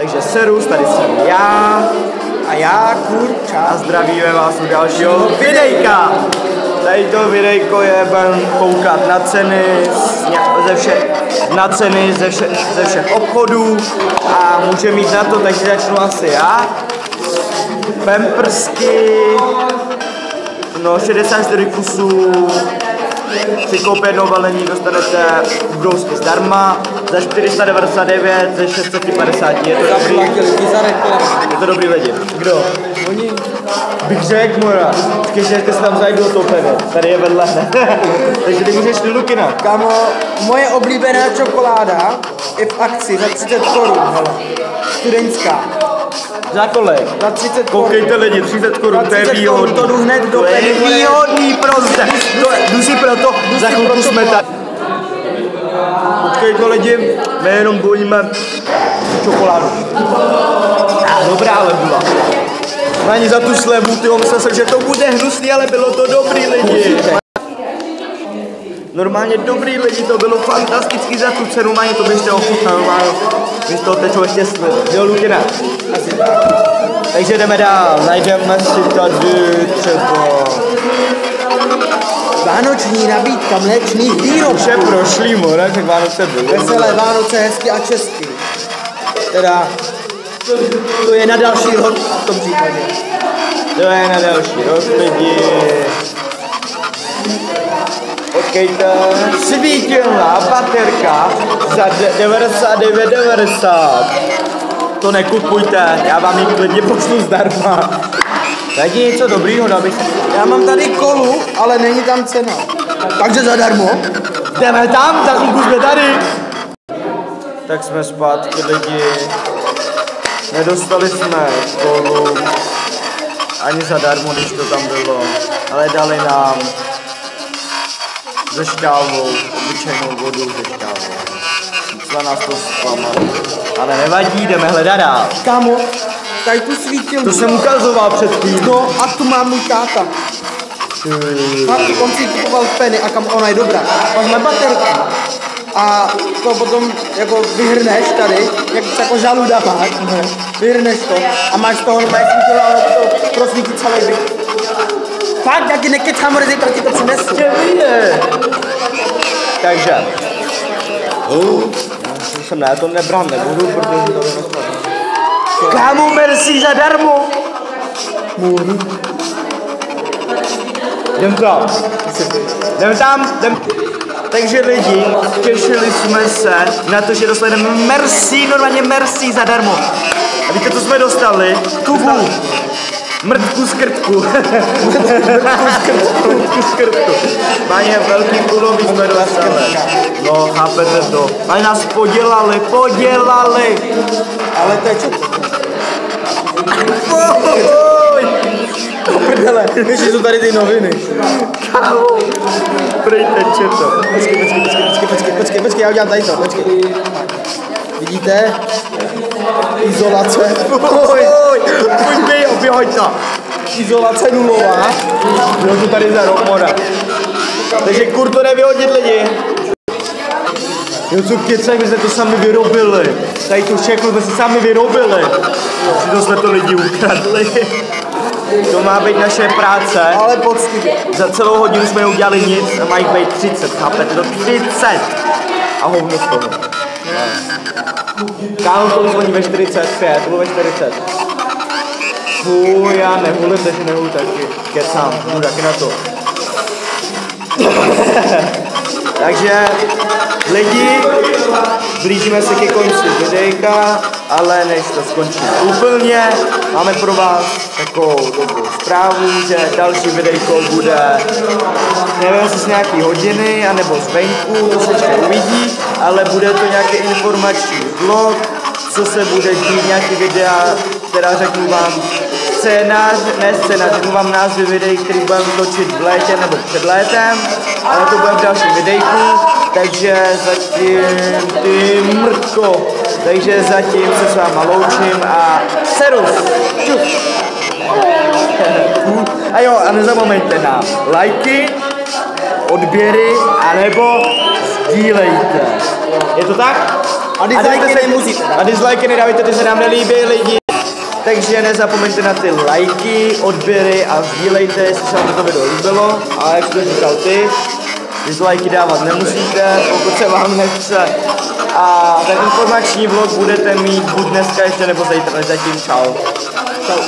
Takže serus, tady jsem já. A já, kurča. A zdravíme vás u dalšího videjka. Tady to videjko je budem koukat na ceny, ze všech obchodů a může mít na to, takže začnu asi já. Pampersky, no 64 kusů, si koupit jedno balení, dostanete brousky zdarma, za 499, ze 650, je to dobrý? Je to dobrý lidi. Kdo? Oni. Bych řekl, Mora, že se tam zajdu do toho peve, tady je vedle. Takže ty můžeš do Lukina. Kámo, moje oblíbená čokoláda je v akci za 30 korun, hele. Studentská. Za kolik? Za 30 korun. Koukejte lidi, 30 korun, to je výhodný. To jdu hned do peny. To je výhodný prostě. Jdu si proto, za chvilku jsme tady. Koukejte lidi, my jenom bojíme čokoládu. Dobrá ale byla. Ani za tu slevu, ty myslel jsem, že to bude hnusný, ale bylo to dobrý lidi. Normálně dobrý lidi, to bylo fantastický za tu cenu, ani to běžte ochutnat, normálně. Vy z toho tečou ještě sliv. Jo, Lukina? Takže jdeme dál, najdeme si tady třeba... Vánoční nabídka mléčných výrobků. Vše prošlý, Mora, tak Vánoce byly. Veselé Vánoce, hezky a česky. Teda, to je na další rok v tom případě. To je na další rok, lidi. Počkejte, svítilná baterka za 99,90. To nekupujte, já vám ji klidně pošlu zdarma. Dajte něco dobrýho, aby se... Já mám tady kolu, ale není tam cena. Takže zadarmo. Jdeme tam, za chvilku jsme tady. Tak jsme zpátky lidi. Nedostali jsme kolu. Ani zadarmo, když to tam bylo. Ale dali nám se šťávou, obyčejnou vodu se šťávou. Docela nás to zklamalo. Ale nevadí, jdeme hledat dál. Kámo, tady tu svítilnu. To jsem ukazoval před chvílí. No a tu má můj táta. On si kupoval v Penny a kam ona je dobrá. Máš na baterku. A to potom jako vyhrneš tady, jako žaluda máš, vyhrneš to a máš toho normálně svítilo a ono to prosvítí celý byt. Fakt, jak ti nekecám, mori, zítra ti to přinesu. Takže. Jsem ne, to nebral, nebudu, protože to nespadne. Kámo, merci zadarmo. Jdem tam. Takže lidi, těšili jsme se na to, že dostaneme merci, normálně merci zadarmo. A víte, co jsme dostali? Tubu. Mrtku skrtku. Mrtku skrtku. Máně velký kulový jsme dostali. No, chápete to. Máně nás podělali. Ale to je čo? Prdele, víš, jsou tady ty noviny. Kámo, prejte četo. Počkej, já udělám tady to, počkej. Vidíte? Izolace. Oběhoď to. Izolace nulová. Bylo to tady za rok, Mora. Takže kur to nevyhodit lidi. Jo, co kecaj, my jsme to sami vyrobili. Tady to všechno jsme si sami vyrobili. Přitom jsme to lidi ukradli. To má být naše práce. Ale poctivě. Za celou hodinu jsme neudělali nic a mají být 30, chápete? To 30. A hovno z toho. Kámo, to zvoní ve 45, to bylo ve 40. Fuj, já nehulím, takže nehulím taky. Kecám, jdu taky na to. Takže lidi, blížíme se ke konci videjka, ale než to skončíme úplně, máme pro vás takovou dobrou zprávu, že další videjko bude, nevím, jestli z nějaký hodiny, anebo zvenku, to se ještě uvidí, ale bude to nějaký informační vlog, co se bude dít, nějaký videa, která řeknu vám řeknu vám názvy videí, který budeme točit v létě nebo před létem, ale to bude v dalším videjku, takže zatím ty mrtko, takže zatím se s váma loučím a serus! Čus! A jo, a nezapomeňte na lajky, odběry, anebo sdílejte. Je to tak? A dislajky nemusíte. A dislajky nedávajte, ty se nám nelíbí lidi. Takže nezapomeňte na ty lajky, odběry a sdílejte, jestli se vám to video líbilo. A jak jsi to říkal ty, dislajky dávat nemusíte, pokud se vám nechce. A ten informační vlog budete mít buď dneska ještě nebo zítra. Zatím čau. Čau.